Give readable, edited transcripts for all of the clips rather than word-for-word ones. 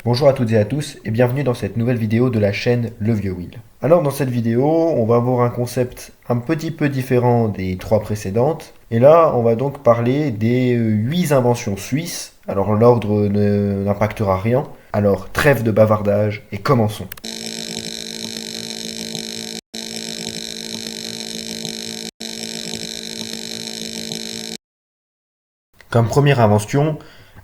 Bonjour à toutes et à tous et bienvenue dans cette nouvelle vidéo de la chaîne Le Vieux Will. Alors dans cette vidéo, on va voir un concept un petit peu différent des trois précédentes. Et là, on va donc parler des 8 inventions suisses. Alors l'ordre n'impactera rien. Alors trêve de bavardage et commençons. Comme première invention,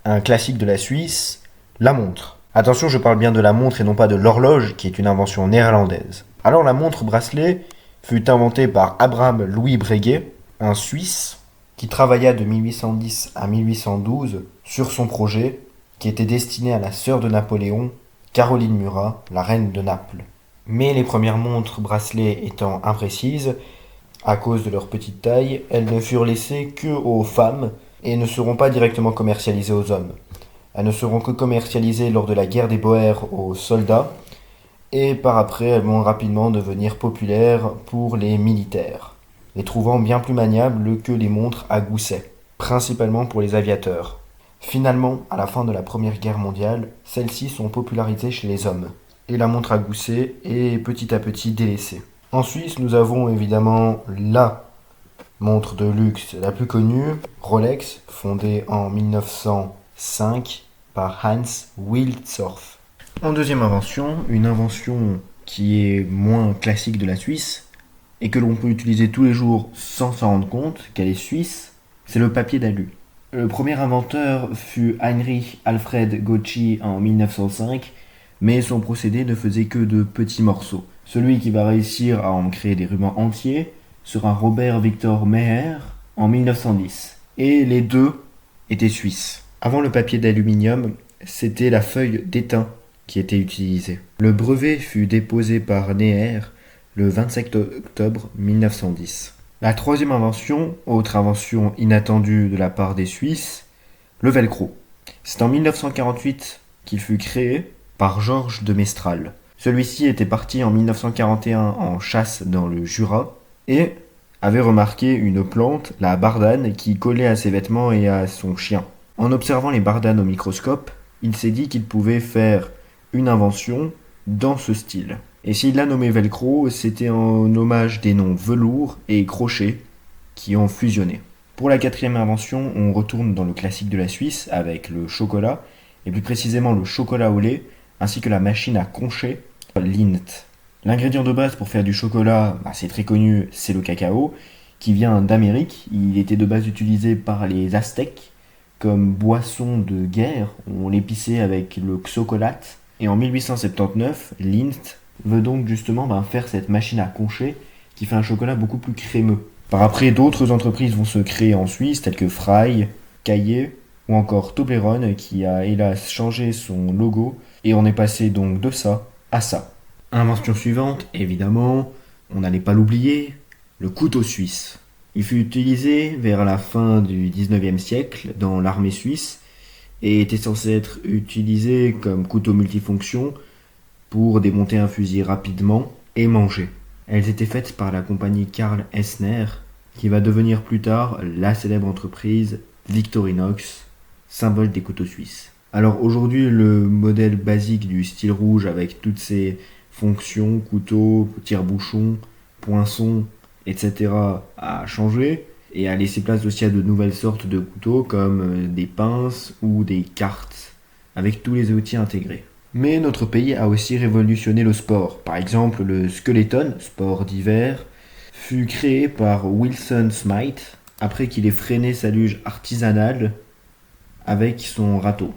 un classique de la Suisse, la montre. Attention, je parle bien de la montre et non pas de l'horloge, qui est une invention néerlandaise. Alors la montre bracelet fut inventée par Abraham Louis Breguet, un Suisse, qui travailla de 1810 à 1812 sur son projet, qui était destiné à la sœur de Napoléon, Caroline Murat, la reine de Naples. Mais les premières montres bracelets étant imprécises, à cause de leur petite taille, elles ne furent laissées que aux femmes et ne seront pas directement commercialisées aux hommes. Elles ne seront que commercialisées lors de la guerre des Boers aux soldats et par après elles vont rapidement devenir populaires pour les militaires, les trouvant bien plus maniables que les montres à gousset, principalement pour les aviateurs. Finalement, à la fin de la Première Guerre mondiale, celles-ci sont popularisées chez les hommes et la montre à gousset est petit à petit délaissée. En Suisse, nous avons évidemment la montre de luxe la plus connue, Rolex, fondée en 1905 par Hans Wilsdorf. En deuxième invention, une invention qui est moins classique de la Suisse et que l'on peut utiliser tous les jours sans s'en rendre compte qu'elle est suisse, c'est le papier d'alu. Le premier inventeur fut Heinrich Alfred Gotchi en 1905, mais son procédé ne faisait que de petits morceaux. Celui qui va réussir à en créer des rubans entiers sera Robert Victor Meyer en 1910. Et les deux étaient suisses. Avant le papier d'aluminium, c'était la feuille d'étain qui était utilisée. Le brevet fut déposé par Neher le 27 octobre 1910. La troisième invention, autre invention inattendue de la part des Suisses, le velcro. C'est en 1948 qu'il fut créé par Georges de Mestral. Celui-ci était parti en 1941 en chasse dans le Jura et avait remarqué une plante, la bardane, qui collait à ses vêtements et à son chien. En observant les bardanes au microscope, il s'est dit qu'il pouvait faire une invention dans ce style. Et s'il l'a nommé Velcro, c'était en hommage des noms velours et crochet qui ont fusionné. Pour la quatrième invention, on retourne dans le classique de la Suisse avec le chocolat, et plus précisément le chocolat au lait, ainsi que la machine à concher, Lindt. L'ingrédient de base pour faire du chocolat, c'est très connu, c'est le cacao, qui vient d'Amérique. Il était de base utilisé par les Aztèques comme boisson de guerre. On l'épissait avec le xocolat. Et en 1879, Lindt veut donc justement faire cette machine à concher qui fait un chocolat beaucoup plus crémeux. Par après, d'autres entreprises vont se créer en Suisse, telles que Fry, Caillé ou encore Toblerone, qui a hélas changé son logo, et on est passé donc de ça à ça. Invention suivante, évidemment, on n'allait pas l'oublier, le couteau suisse. Il fut utilisé vers la fin du 19e siècle dans l'armée suisse et était censé être utilisé comme couteau multifonction pour démonter un fusil rapidement et manger. Elles étaient faites par la compagnie Karl Essner, qui va devenir plus tard la célèbre entreprise Victorinox, symbole des couteaux suisses. Alors aujourd'hui, le modèle basique du style rouge avec toutes ses fonctions, couteau, tire-bouchon, poinçon, etc. a changé et a laissé place aussi à de nouvelles sortes de couteaux comme des pinces ou des cartes avec tous les outils intégrés. Mais notre pays a aussi révolutionné le sport. Par exemple, le skeleton, sport d'hiver, fut créé par Wilson Smythe après qu'il ait freiné sa luge artisanale avec son râteau.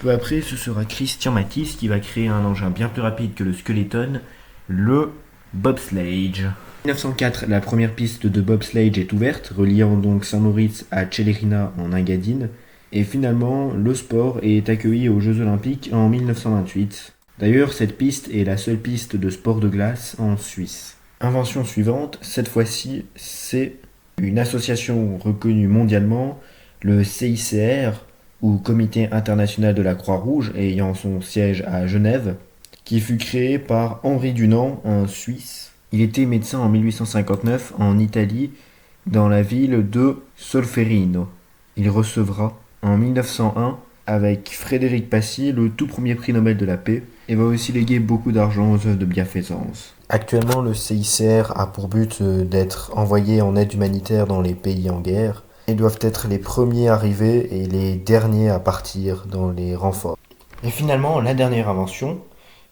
Peu après, ce sera Christian Matisse qui va créer un engin bien plus rapide que le skeleton, le bobsledge. En 1904, la première piste de bobsledge est ouverte, reliant donc Saint-Moritz à Celerina en Engadine. Et finalement, le sport est accueilli aux Jeux Olympiques en 1928. D'ailleurs, cette piste est la seule piste de sport de glace en Suisse. Invention suivante, cette fois-ci, c'est une association reconnue mondialement, le CICR, ou Comité international de la Croix-Rouge, ayant son siège à Genève, qui fut créé par Henri Dunant, un Suisse. Il était médecin en 1859 en Italie, dans la ville de Solferino. Il recevra en 1901 avec Frédéric Passy, le tout premier prix Nobel de la paix, et va aussi léguer beaucoup d'argent aux œuvres de bienfaisance. Actuellement, le CICR a pour but d'être envoyé en aide humanitaire dans les pays en guerre, et doivent être les premiers arrivés et les derniers à partir dans les renforts. Et finalement, la dernière invention,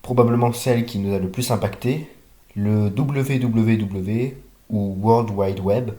probablement celle qui nous a le plus impacté, le WWW ou World Wide Web,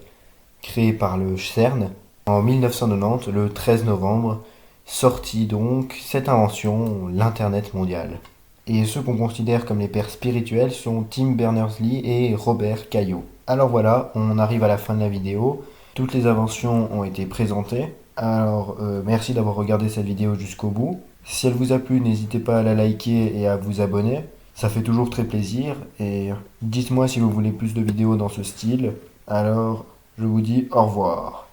créé par le CERN en 1990, le 13 novembre, sortit donc cette invention, l'Internet mondial. Et ceux qu'on considère comme les pères spirituels sont Tim Berners-Lee et Robert Caillot. Alors voilà, on arrive à la fin de la vidéo. Toutes les inventions ont été présentées. Alors merci d'avoir regardé cette vidéo jusqu'au bout. Si elle vous a plu, n'hésitez pas à la liker et à vous abonner. Ça fait toujours très plaisir. Et dites-moi si vous voulez plus de vidéos dans ce style. Alors, je vous dis au revoir.